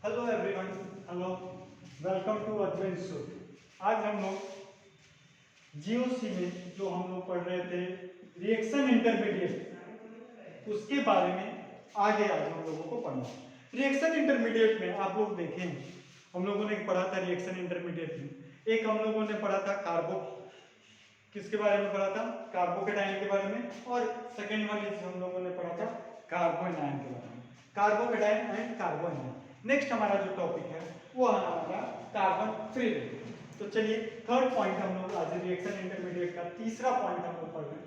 Hello everyone, hello, welcome to Advait show. आज हम लोग जीओसी में जो हम लोग पढ़ रहे थे रिएक्शन इंटरमीडिएट, उसके बारे में आगे आज हम लोगों को पढ़ना है। रिएक्शन इंटरमीडिएट में आप लोग देखें, हम लोगों ने पढ़ा था रिएक्शन इंटरमीडिएट में एक हम लोगों ने पढ़ा था कार्बो, किसके बारे में पढ़ा था? कार्बोकेटाइन के बारे में। और सेकेंड वन इज हम लोगों ने पढ़ा था कार्बोनाइन के बारे में, कार्बोकेटाइन एंड कार्बोनाइन। नेक्स्ट हमारा जो टॉपिक है वो है हमारा कार्बन फ्री रेडिकल। तो चलिए थर्ड पॉइंट हम लोग आज रिएक्शन इंटरमीडिएट का तीसरा पॉइंट हम लोग पढ़ रहे हैं,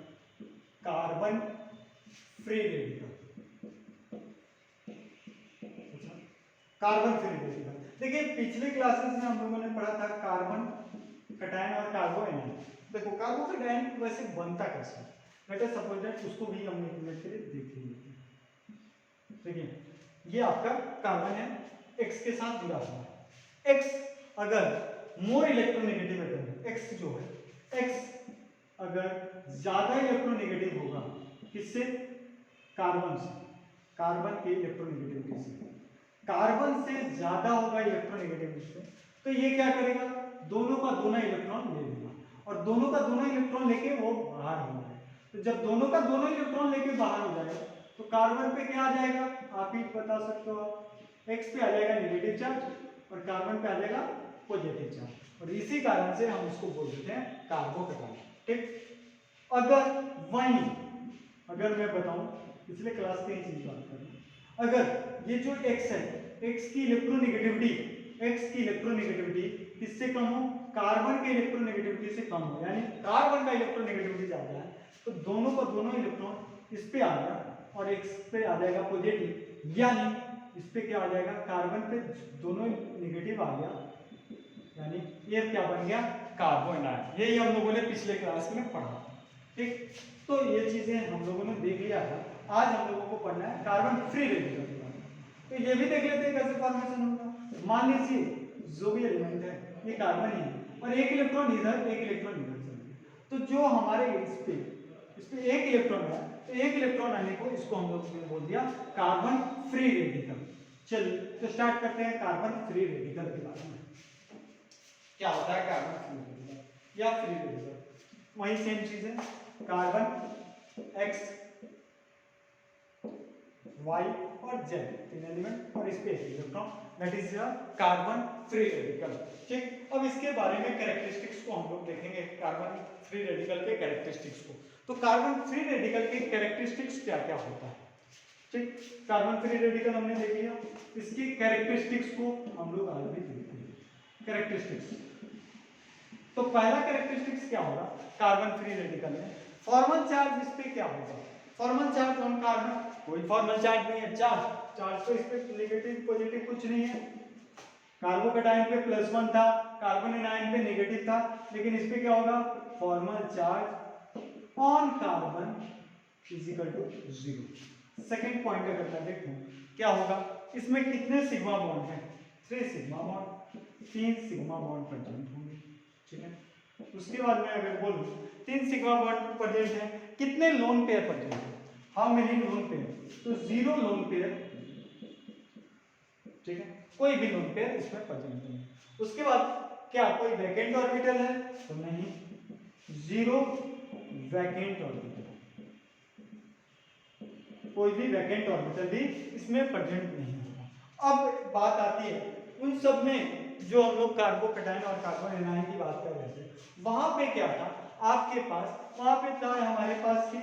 carbon free radical. Carbon free radical देखिए, पिछले क्लासेस में हम लोगों ने पढ़ा था कार्बन कैटायन और कार्बोनाइन। देखो कार्बोकेटायन वैसे बनता कैसे, लेट अस सपोज दैट उसको भी हम एक मिनट के लिए देख लेंगे। देखिए ये आपका कार्बन है, X के साथ जुड़ा हुआ है। X अगर मोर इलेक्ट्रोनेगेटिव एटम, X जो है, X अगर ज्यादा इलेक्ट्रोनेगेटिव होगा किससे? कार्बन से, कार्बन के इलेक्ट्रोनेगेटिविटी से, कार्बन से ज्यादा होगा इलेक्ट्रोनेगेटिविटी से, तो ये क्या करेगा? दोनों का दोनों इलेक्ट्रॉन ले लेगा और दोनों का दोनों इलेक्ट्रॉन लेके वो बाहर हो जाएगा। तो जब दोनों का दोनों इलेक्ट्रॉन लेके बाहर हो जाएगा तो कार्बन पे क्या आ जाएगा? आप ही बता सकते हो। एक्स पे आ जाएगा नेगेटिव चार्ज और कार्बन पे आ जाएगा पॉजिटिव चार्ज, और इसी कारण से हम इसको बोल देते हैं कार्बोकेटाइन। ठीक, अगर मैं बताऊं, पिछले क्लास की चीज बात करूं, अगर ये जो एक्स है, एक्स की इलेक्ट्रोनेगेटिविटी, एक्स की इलेक्ट्रोनेगेटिविटी किससे कम हो? कार्बन के इलेक्ट्रोनेगेटिविटी से कम हो, यानी कार्बन का इलेक्ट्रोनेगेटिविटी ज्यादा है तो दोनों का दोनों इलेक्ट्रॉन इस पे आ गया और एक्स पे आ जाएगा पॉजिटिव, यानी इस पे क्या आ जाएगा? कार्बन पे दोनों नेगेटिव आ गया, यानी ये क्या बन गया? कार्बोनाइन। यही हम लोगों ने पिछले क्लास में पढ़ा। ठीक, तो ये चीजें हम लोगों ने देख लिया था। आज हम लोगों को पढ़ना है कार्बन फ्री रेडिकल के बारे में। तो ये भी देख लेते हैं कैसे फॉर्मेशन होगा। मान लीजिए जो भी एलिमेंट है ये कार्बन ही है और एक इलेक्ट्रॉन इधर, एक इलेक्ट्रॉन इधर चल गया, तो जो हमारे इस पे एक इलेक्ट्रॉन है, तो एक इलेक्ट्रॉन आने को इसको हम लोग ने बोल दिया कार्बन फ्री रेडिकल। चलिए तो स्टार्ट करते हैं कार्बन फ्री रेडिकल के बारे में। क्या होता है कार्बन फ्री रेडिकल या फ्री रेडिकल? वही सेम चीज है, कार्बन एक्स वाई और जेड, तीन एलिमेंट और इस पे एक electron, that is carbon free radical. ठीक, अब इसके बारे में कैरेक्टरिस्टिक्स को हम लोग देखेंगे, कार्बन फ्री रेडिकल के कैरेक्टरिस्टिक्स को। तो कार्बन फ्री रेडिकल के कैरेक्टरिस्टिक्स क्या क्या होता है? ठीक, कार्बन फ्री रेडिकल हमने देख लिया, इसकी कैरेक्टरिस्टिक्स को हम लोग आज भी देखते हैं। कैरेक्टरिस्टिक्स, तो पहला कैरेक्टरिस्टिक्स क्या होगा कार्बन फ्री रेडिकल में? फॉर्मल चार्ज इस पे क्या होगा? फॉर्मल चार्ज ऑन कार्बन, कोई फॉर्मल चार्ज नहीं है, चार्ज तो इस पे नेगेटिव पॉजिटिव कुछ नहीं है। कार्बोकेटाइन पे +1 था, कार्बोनाइन पे नेगेटिव था, लेकिन इस पे क्या होगा? Formal charge on carbon is equal to 0। Second point अगर मैं देखूं क्या होगा, इसमें कितने सिग्मा बॉन्ड हैं? 3 sigma bond, 3 sigma bond present होंगे। ठीक है, उसके बाद मैं अगर बोलूं 3 सिग्मा बॉन्ड प्रेजेंट है, कितने लोन पेयर प्रेजेंट है? How many lone pair? तो 0 लोन पेयर। ठीक है, कोई भी लोन पेयर इसमें प्रेजेंट नहीं है। उसके बाद क्या कोई वैकेंट ऑर्बिटल है? तो नहीं, 0 वैकेंट ऑर्बिटल, कोई भी वैकेंट ऑर्बिटल भी इसमें प्रेजेंट नहीं होगा। अब बात आती है उन सब में जो हम लोग कार्बोकेटाइन और कार्बोनाइन की बात कर रहे थे, वहां पे क्या था आपके पास? वहां पे था हमारे पास कि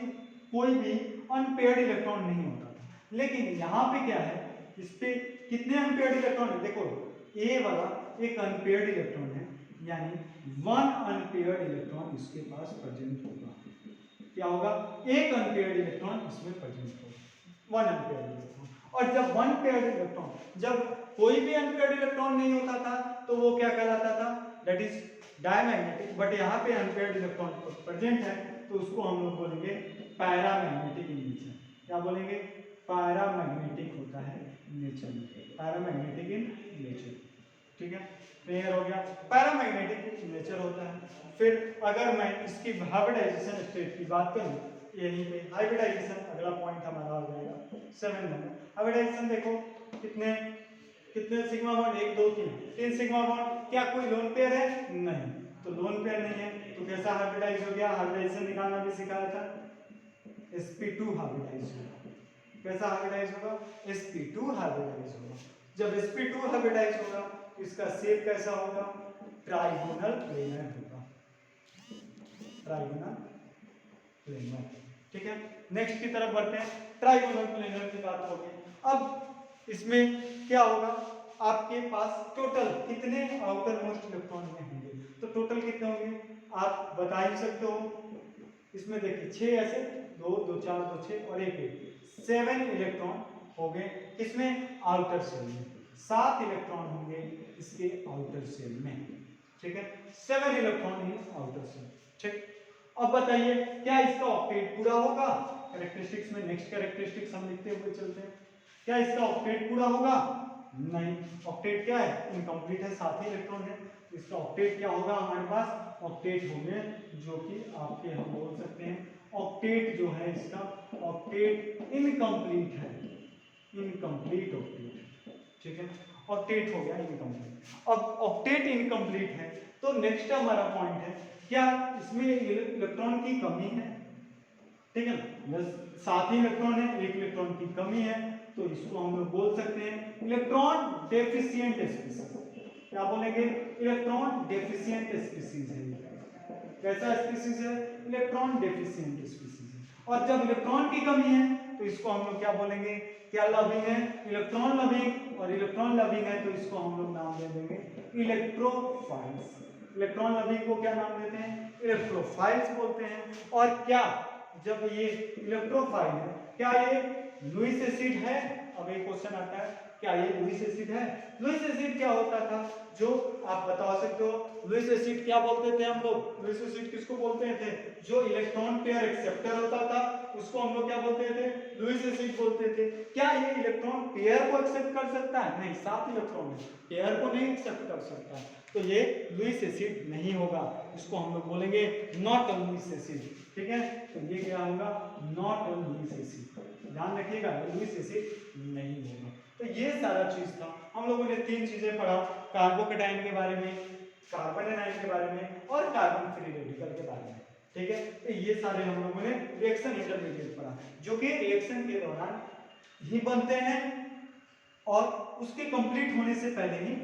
कोई भी अनपेयर्ड इलेक्ट्रॉन नहीं होता था, लेकिन यहाँ पे क्या है, इस पे कितने अनपेयर्ड इलेक्ट्रॉन है? देखो ए वाला एक अनपेयर्ड इलेक्ट्रॉन है, यानी 1 अनपेयर्ड इलेक्ट्रॉन इसके पास प्रेजेंट होगा। क्या होगा? एक अनपेयर्ड इलेक्ट्रॉन इसमें प्रेजेंट होगा, 1 अनपेयर्ड इलेक्ट्रॉन। और जब 1 पेयर्ड इलेक्ट्रॉन, जब कोई भी अनपेयर्ड इलेक्ट्रॉन नहीं होता था तो वो क्या कहलाता था? That is diamagnetic. बट यहाँ पे अनपेयर्ड इलेक्ट्रॉन प्रेजेंट है तो उसको हम लोग बोलेंगे पैरामैग्नेटिक इन नेचर। क्या बोलेंगे? पैरामैग्नेटिक होता है नेचर में, पैरामैग्नेटिक इन नेचर। ठीक है, क्लियर हो गया? पैरामैग्नेटिक नेचर होता है। फिर अगर मैं इसकी हाइब्रिडाइजेशन स्टेट की बात करूं, यहीं पे हाइब्रिडाइजेशन अगला पॉइंट हमारा आ जाएगा 7 नंबर। हाइब्रिडाइजेशन देखो कितने कितने सिग्मा बॉन्ड, 1 2 3, 3 सिग्मा बॉन्ड। क्या कोई लोन पेयर है? नहीं, तो लोन पेयर नहीं है तो कैसा हाइब्रिडाइज हो गया? हाइब्रिडाइजेशन निकालना भी सिखाया था, sp2 हाइब्रिडाइज होगा। कैसा हाइब्रिडाइज होगा? sp2 हाइब्रिडाइज होगा। जब sp2 हाइब्रिडाइज होगा तो इसका शेप कैसा होगा? ट्राइगोनल प्लेनर होगा, ट्राइगोनल प्लेनर। ठीक है, नेक्स्ट की तरफ बढ़ते हैं। ट्राइगोनल प्लेनर की बात होगी। अब इसमें क्या होगा? आपके पास टोटल कितने आउटर मोस्ट इलेक्ट्रॉन में होंगे? तो टोटल कितने होंगे आप बता ही सकते हो। इसमें देखिए 6 ऐसे, 2 2 4 2 6 और 1 1, 7 इलेक्ट्रॉन हो गए किसमें? आउटर सेल में। 7 इलेक्ट्रॉन होंगे इसके आउटर सेल में। ठीक है, 7 इलेक्ट्रॉन इन आउटर सेल। ठीक, अब बताइए क्या इसका ऑक्टेट पूरा होगा? कैरेक्टरिस्टिक्स में नेक्स्ट कैरेक्टरिस्टिक्स हम लिखते हुए चलते हैं। क्या इसका ऑक्टेट पूरा होगा? नहीं, ऑक्टेट क्या है? इनकम्प्लीट है, 7 ही इलेक्ट्रॉन है। तो इसका ऑक्टेट क्या होगा हमारे पास? ऑक्टेट होंगे जो कि आपके हम बोल सकते हैं ऑक्टेट जो है इसका ऑक्टेट इनकम्प्लीट है, इनकम्प्लीट ऑक्टेट। ठीक है, ऑक्टेट हो गया इनकम्प्लीट। अब ऑक्टेट इनकम्प्लीट है तो नेक्स्ट हमारा पॉइंट है क्या इसमें इलेक्ट्रॉन की कमी है? ठीक है ना, बस 7 ही इलेक्ट्रॉन है, 1 इलेक्ट्रॉन की कमी है, तो इसको हम लोग बोल सकते हैं इलेक्ट्रॉन डेफिशिएंट स्पीसीज। क्या बोलेंगे? इलेक्ट्रॉन डेफिशिएंट स्पीसीज है। कैसा स्पीसीज है? इलेक्ट्रॉन डेफिशिएंट स्पीसीज है। और जब इलेक्ट्रॉन की कमी है तो इसको हम लोग क्या बोलेंगे? क्या लविंग है? Electron loving. और इलेक्ट्रॉन लविंग है तो इसको हम लोग नाम दे देंगे इलेक्ट्रोफाइल्स। इलेक्ट्रॉन लविंग को क्या नाम देते हैं? इलेक्ट्रोफाइल्स बोलते हैं। और क्या जब ये इलेक्ट्रोफाइल है, क्या ये लुईस एसिड है? अब एक क्वेश्चन आता है, क्या ये लुईस एसिड है? लुईस एसिड क्या होता था जो आप बता सकते हो? लुईस एसिड क्या बोलते थे हम लोग? लुईस एसिड किसको बोलते थे? जो इलेक्ट्रॉन पेयर एक्सेप्टर होता था उसको हम लोग क्या बोलते थे? लुईस एसिड बोलते थे। क्या ये इलेक्ट्रॉन पेयर को एक्सेप्ट कर सकता है? नहीं, 7 इलेक्ट्रॉन है, पेयर को नहीं एक्सेप्ट कर सकता, तो ये लुईस एसिड नहीं होगा। इसको हम लोग बोलेंगे नॉट अ लुईस एसिड। ठीक है, तो ये क्या होगा? Not a Lewis acid. ध्यान रखिएगा, लुईस एसिड नहीं होगा। तो ये सारा चीज था। हम लोगों ने 3 चीजें पढ़ा, कार्बोकेटाइन के बारे में, कार्बन एनाइन के बारे में और कार्बन फ्री रेडिकल के बारे में। ठीक है, तो ये सारे हम लोगों ने रिएक्शन इंटरमीडिएट पढ़ा जो कि रिएक्शन के दौरान ही बनते हैं और उसके कंप्लीट होने से पहले ही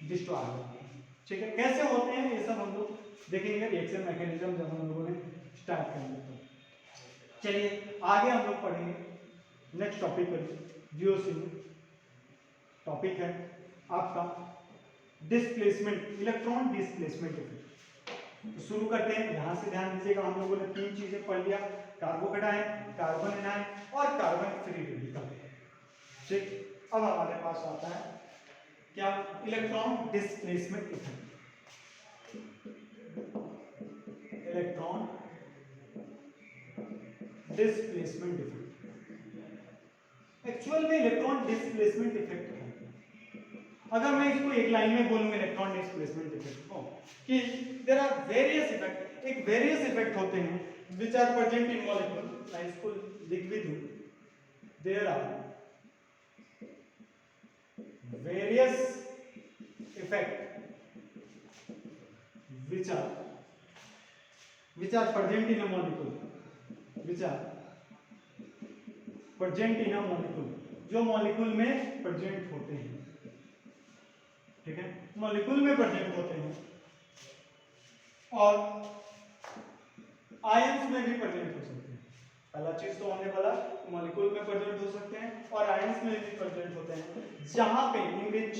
डिस्ट्रॉय होते हैं। ठीक है, कैसे होते हैं ये सब हम लोग देखेंगे रिएक्शन मैकेनिज्म जब हम लोगों ने स्टार्ट करेंगे तो। चलिए आगे हम लोग पढ़ेंगे नेक्स्ट टॉपिक पर। जीओसी टॉपिक है आपका डिस्प्लेसमेंट, इलेक्ट्रॉन डिस्प्लेसमेंट इफेक्ट। तो शुरू करते हैं, यहां से ध्यान दीजिएगा। हम लोगों ने 3 चीजें पढ़ लिया, कार्बोकेटाइन, कार्बन एनाइन और कार्बन फ्री रेडिकल। ठीक, अब हमारे पास आता है क्या? Electron displacement effect. Electron displacement effect actual में इलेक्ट्रॉन डिस्प्लेसमेंट इफेक्ट है। अगर मैं इसको एक लाइन में बोलूं इलेक्ट्रॉन डिस्प्लेसमेंट इफेक्ट को कि देयर आर वेरियस इफेक्ट, एक वेरियस इफेक्ट होते हैं which are present in molecule. मैं इसको लिख भी दूं, there are various effect which are present in a molecule, which are present in a molecule, जो मॉलिक्यूल में प्रेजेंट होते हैं। ठीक है, मॉलिक्यूल में प्रेजेंट होते हैं और आयंस में भी प्रेजेंट हो सकते हैं। पहला चीज तो हमने बोला मॉलिक्यूल में प्रेजेंट हो सकते हैं और आयंस में भी प्रेजेंट होते हैं, जहां पे इन विच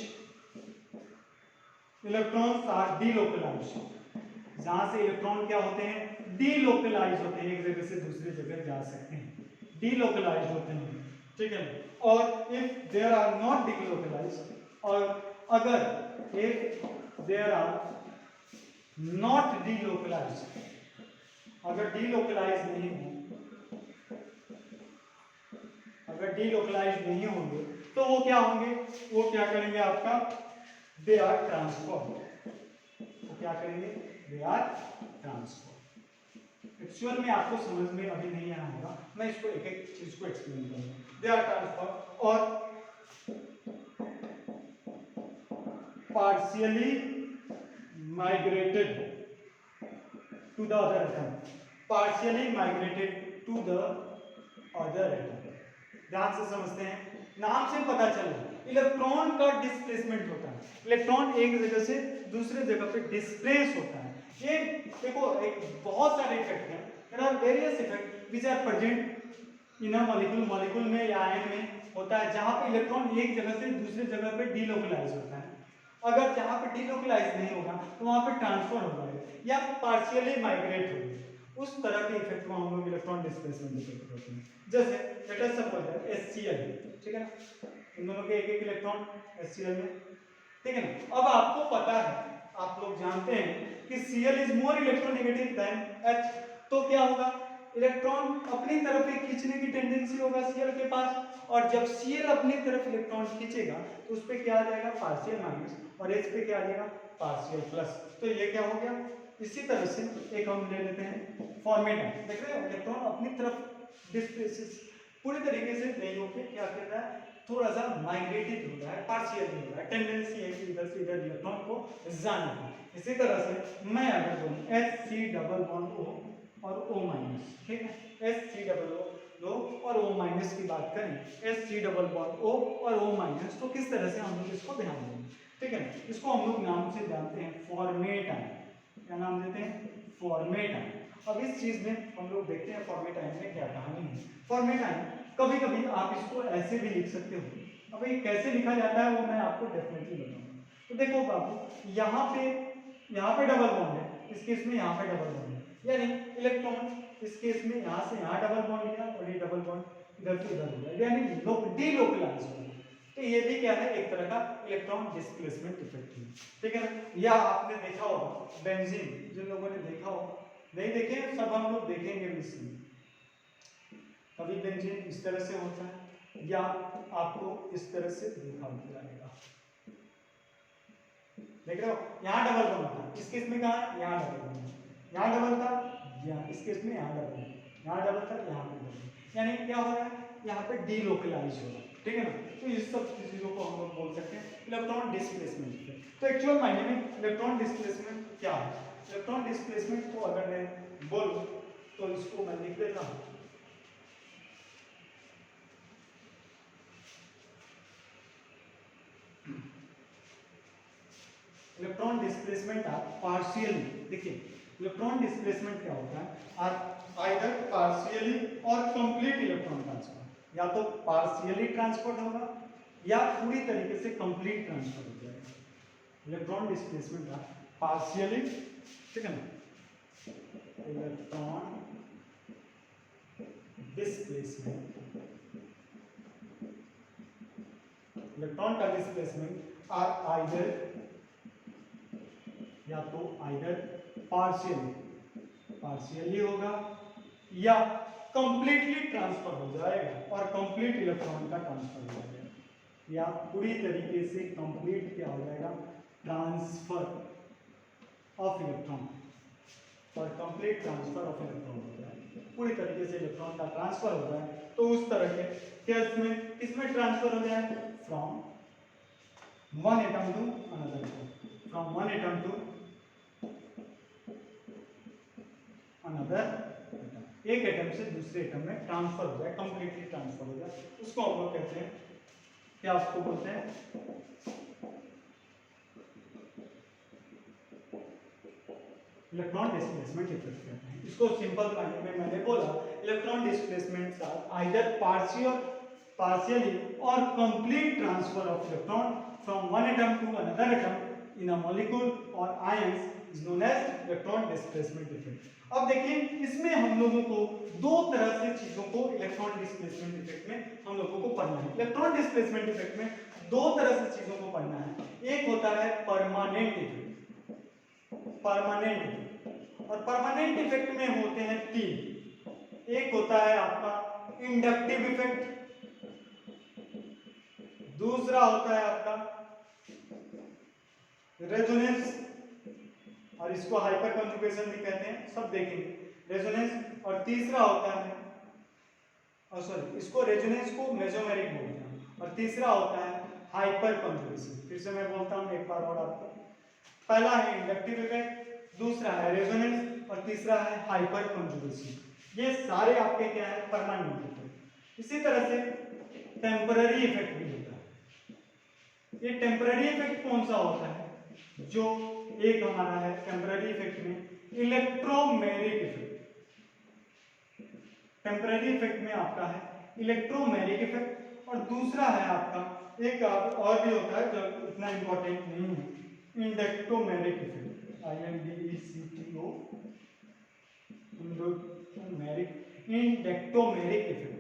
इलेक्ट्रॉन्स आर डीलोकलाइज्ड, जहां से इलेक्ट्रॉन क्या होते हैं? डीलोकलाइज होते हैं, एक जगह से दूसरी जगह जा सकते हैं, डीलोकलाइज होते हैं। ठीक है, और if there are not delocalised, और अगर if there are not delocalised, अगर डीलोकलाइज नहीं हो, अगर डीलोकलाइज नहीं होंगे तो वो क्या होंगे? वो क्या करेंगे आपका? They are transform. वो क्या करेंगे? दे आर ट्रांसफॉर्म। एक्चुअल में आपको समझ में अभी नहीं आया होगा, मैं इसको एक एक चीज को एक्सप्लेन करूंगा। दे आर ट्रांसफॉर्म, और partially migrated to the other atom, partially migrated to the other atom। ध्यान से समझते हैं, नाम से पता चल रहा है इलेक्ट्रॉन का डिस्प्लेसमेंट होता है, इलेक्ट्रॉन एक जगह से दूसरे जगह पे डिस्प्लेस होता है। ये देखो एक बहुत सारे इफेक्ट हैं, there are various effect which are present in a molecule, molecule में या आयन में होता है, जहां पे इलेक्ट्रॉन एक जगह से दूसरी जगह पे डीलोकलाइज होता है। अगर जहां पे डीलोकलाइज नहीं होगा तो वहां पे ट्रांसफर होगा या पार्शियली माइग्रेट होगा। उस तरह के इफेक्ट को हम लोग इलेक्ट्रॉन डिस्प्लेसमेंट इफेक्ट कहते हैं। जैसे let us suppose that HCl, ठीक है ना, इन दोनों के एक एक इलेक्ट्रॉन HCl में, ठीक है ना। अब आपको पता है, आप लोग जानते हैं कि Cl is more electronegative than H, तो क्या होगा, इलेक्ट्रॉन अपनी तरफ ही खींचने की टेंडेंसी होगा Cl के पास, और जब Cl अपनी तरफ इलेक्ट्रॉन खींचेगा तो उस पे क्या आ जाएगा, पार्शियल माइनस, और H पे क्या आ जाएगा, पार्शियल प्लस। तो ये क्या हो गया। इसी तरह से एक हम ले लेते हैं फॉर्मेट, देख रहे हो इलेक्ट्रॉन अपनी तरफ डिस्प्लेसेस पूरी तरीके से नहीं होके क्या कर रहा है, थोड़ा सा माइग्रेटेड हो रहा है, पार्शियल हो रहा है, टेंडेंसी है कि इधर से इधर इलेक्ट्रॉन को जाने की। इसी तरह से मैं अगर बोलूं HC डबल बॉन्ड O और O माइनस, ठीक है, HC डबल O और O माइनस की बात करें, HC डबल बॉन्ड O और O माइनस, तो किस तरह से हम लोग इसको ध्यान देंगे, ठीक है। इसको हम लोग नाम से जानते हैं फॉर्मेट आयन। क्या नाम देते हैं, फॉर्मेट आयन। अब इस चीज में हम लोग देखते हैं फॉर्मेट आयन में क्या कहानी है। फॉर्मेट आयन कभी कभी आप इसको ऐसे भी लिख सकते हो, अब ये कैसे लिखा जाता है वो मैं आपको डेफिनेटली बताऊंगा। तो देखो बाबू, यहाँ पे डबल बॉन्ड है, इस केस में यहाँ पे डबल बॉन्ड है, यानी इलेक्ट्रॉन इस केस में यहाँ से यहाँ डबल बॉन्ड लिया और ये डबल बॉन्ड इधर से इधर हो गया, यानी डीलोकलाइज हो गया। तो ये भी क्या है, एक तरह का इलेक्ट्रॉन डिस्प्लेसमेंट इफेक्ट है, ठीक है ना। या आपने देखा होगा बेंजीन, जिन लोगों ने देखा हो, नहीं देखे सब हम लोग देखेंगे भी इसमें, कभी बेंजीन इस तरह से होता है या आपको इस तरह से देखा जाएगा, देख रहे हो, यहाँ डबल बॉन्ड था, इस केस में कहा यहाँ डबल बॉन्ड, यहाँ डबल था, यहाँ इस केस में यहाँ डबल, यहाँ डबल था, यहाँ पे डबल, यानी क्या हो रहा है, यहाँ पे डीलोकलाइज हो रहा है, ठीक है ना। तो इस सब चीजों को हम लोग बोल सकते हैं इलेक्ट्रॉन डिस्प्लेसमेंट। तो एक्चुअल मायने में इलेक्ट्रॉन डिस्प्लेसमेंट क्या है, इलेक्ट्रॉन डिस्प्लेसमेंट को अगर मैं बोलूं तो इसको मैं लिख देता हूं, इलेक्ट्रॉन डिस्प्लेसमेंट आप पार्शियली, देखिए इलेक्ट्रॉन डिस्प्लेसमेंट क्या होता है, आइदर पार्शियली और कंप्लीट इलेक्ट्रॉन ट्रांसफर, या तो पार्शियली ट्रांसफर होगा या पूरी तरीके से कंप्लीट ट्रांसफर हो जाएगा। इलेक्ट्रॉन डिस्प्लेसमेंट का पार्शियली, ठीक है ना, इलेक्ट्रॉन डिस्प्लेसमेंट, इलेक्ट्रॉन का डिस्प्लेसमेंट आर आइदर, या तो आइदर पार्शियली होगा या कंप्लीटली ट्रांसफर हो जाएगा, और कंप्लीट इलेक्ट्रॉन का ट्रांसफर हो जाएगा, या पूरी तरीके से कंप्लीट क्या हो जाएगा, ट्रांसफर ऑफ इलेक्ट्रॉन, और कंप्लीट ट्रांसफर ऑफ इलेक्ट्रॉन हो जाए, पूरी तरीके से इलेक्ट्रॉन का ट्रांसफर हो जाए। तो उस तरह के केस में इसमें ट्रांसफर हो जाए from one atom to another atom, from one atom to another atom, एक एटम से दूसरे एटम में ट्रांसफर हो जाए, कंप्लीटली ट्रांसफर हो जाए, उसको हम लोग कहते हैं, क्या उसको बोलते हैं, इलेक्ट्रॉन डिस्प्लेसमेंट इफेक्ट कहते हैं। इसको सिंपल मायने में मैंने बोला, electron displacement either partially or complete transfer of electron from one atom to another atom in a molecule or ions is known as electron displacement effect। अब देखिए इसमें हम लोगों को दो तरह से चीजों को इलेक्ट्रॉन डिस्प्लेसमेंट इफेक्ट में हम लोगों को पढ़ना है। इलेक्ट्रॉन डिस्प्लेसमेंट इफेक्ट में दो तरह से चीजों को पढ़ना है, एक होता है परमानेंट इफेक्ट, परमानेंट इफेक्ट, और परमानेंट इफेक्ट में होते हैं तीन, एक होता है आपका इंडक्टिव इफेक्ट, दूसरा होता है आपका रेजोनेंस, और इसको हाइपर कंजुगेशन भी कहते हैं, सब देखेंगे रेजोनेंस, और तीसरा होता है इसको रेजोनेंस को मेसोमेरिक बोलते हैं, और तीसरा होता है हाइपर कंजुगेशन। फिर से मैं बोलता हूँ एक बार और आपको, पहला है इंडक्टिव इफेक्ट, दूसरा है रेजोनेंस और तीसरा है हाइपर कंजुगेशन। ये सारे आपके क्या है, परमानेंट इफेक्ट। इसी तरह से टेम्पररी इफेक्ट भी होता है। ये टेम्पररी इफेक्ट कौन सा होता है, जो एक हमारा है टेम्पररी इफेक्ट में इलेक्ट्रोमैग्नेटिक इफेक्ट। टेम्पररी इफेक्ट में आपका है इलेक्ट्रोमैग्नेटिक इफेक्ट, और दूसरा है आपका एक और भी होता है जो इतना इंपॉर्टेंट नहीं है, इंडक्टोमैग्नेटिक इफेक्ट, INDECTO, इंडक्टोमैग्नेटिक इफेक्ट।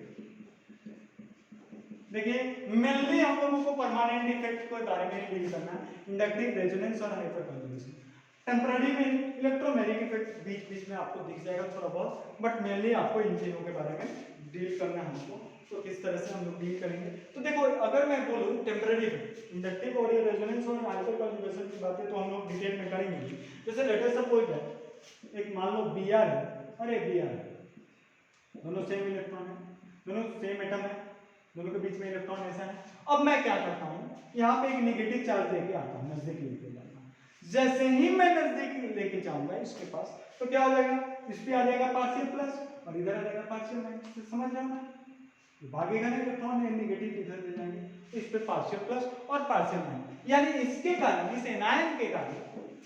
देखिए मेनली हम लोगों को परमानेंट इफेक्ट के बारे में डील करना है, इंडक्टिव, रेजोनेंस और हाइपर कंजुगेशन। टेम्पररी में इलेक्ट्रोमैग्नेटिक इफेक्ट बीच बीच में आपको दिख जाएगा थोड़ा बहुत, बट मेनली आपको इन तीनों के बारे में डील करना है हमको। तो किस तरह से हम लोग डील करेंगे, तो देखो अगर मैं बोलूं टेम्पररी इफेक्ट, इंडक्टिव और रेजोनेंस और हाइपर कंजुगेशन की बातें तो हम लोग डिटेल में करेंगे। जैसे लेट अस सपोज दैट एक मान लो Br है और एक Br है, दोनों सेम इलेक्ट्रॉन है, दोनों सेम एटम है, दोनों के बीच में इलेक्ट्रॉन ऐसा है। अब मैं क्या करता हूँ, यहाँ पे एक नेगेटिव चार्ज लेके आता हूँ, नजदीक लेके जाता हूँ। जैसे ही मैं नजदीक लेके जाऊंगा इसके पास, तो क्या हो जाएगा, इस पे आ जाएगा पार्शियल प्लस और इधर आ जाएगा पार्शियल माइनस। समझ जाओ ना, भागेगा ना इलेक्ट्रॉन, नेगेटिव इधर ले जाएंगे, इस पे पार्शियल प्लस और पार्शियल माइनस। यानी इसके कारण, इस एनायन के कारण,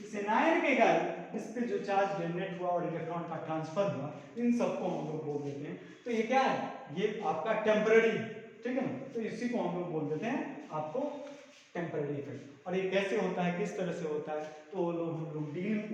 इस एनायन के कारण इस पे जो चार्ज जनरेट हुआ और इलेक्ट्रॉन का ट्रांसफर हुआ, इन सबको हम लोग बोल देते हैं। तो ये क्या है, ये आपका टेम्पररी, ठीक है ना, तो इसी को हम लोग बोल देते हैं आपको टेम्पररी इफेक्ट। और ये कैसे होता है, किस तरह से होता है, तो वो लोग हम लोग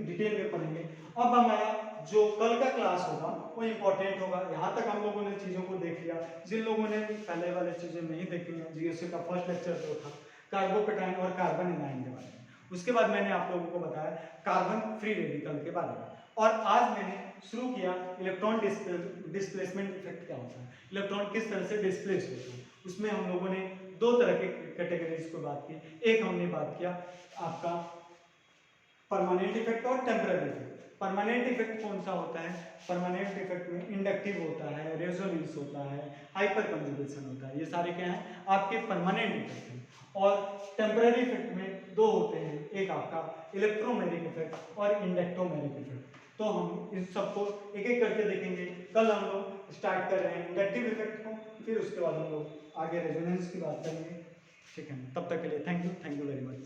डिटेल में पढ़ेंगे। अब हमारा जो कल का क्लास होगा वो इंपॉर्टेंट होगा। यहाँ तक हम लोगों ने चीज़ों को देख लिया। जिन लोगों ने पहले वाले चीज़ें नहीं देखी हैं, जीएससी का फर्स्ट लेक्चर जो था कार्बोपेटाइन और कार्बन एनायन के बारे में, उसके बाद मैंने आप लोगों को बताया कार्बन फ्री रेडिकल के बारे में, और आज मैंने शुरू किया इलेक्ट्रॉन डिस्प्लेसमेंट इफेक्ट क्या होता है, इलेक्ट्रॉन किस तरह से डिस्प्लेस होता है। उसमें हम लोगों ने दो तरह के कैटेगरीज को बात की। एक हमने बात किया आपका परमानेंट इफेक्ट और टेम्पररी इफेक्ट। परमानेंट इफेक्ट कौन सा होता है, परमानेंट इफेक्ट में इंडक्टिव होता है, रेजोनेंस होता है, हाइपर कंजुगेशन होता है, ये सारे क्या हैं आपके परमानेंट इफेक्ट हैं। और टेम्पररी इफेक्ट में दो होते हैं, एक आपका इलेक्ट्रोमैग्नेटिक इफेक्ट और इंडक्टोमैग्नेटिक इफेक्ट। तो हम इस सबको एक एक करके देखेंगे। कल हम लोग स्टार्ट कर रहे हैं इंडक्टिव इफेक्ट को, फिर उसके बाद हम लोग आगे रेजोनेंस की बात करेंगे, ठीक है। तब तक के लिए थैंक यू वेरी मच।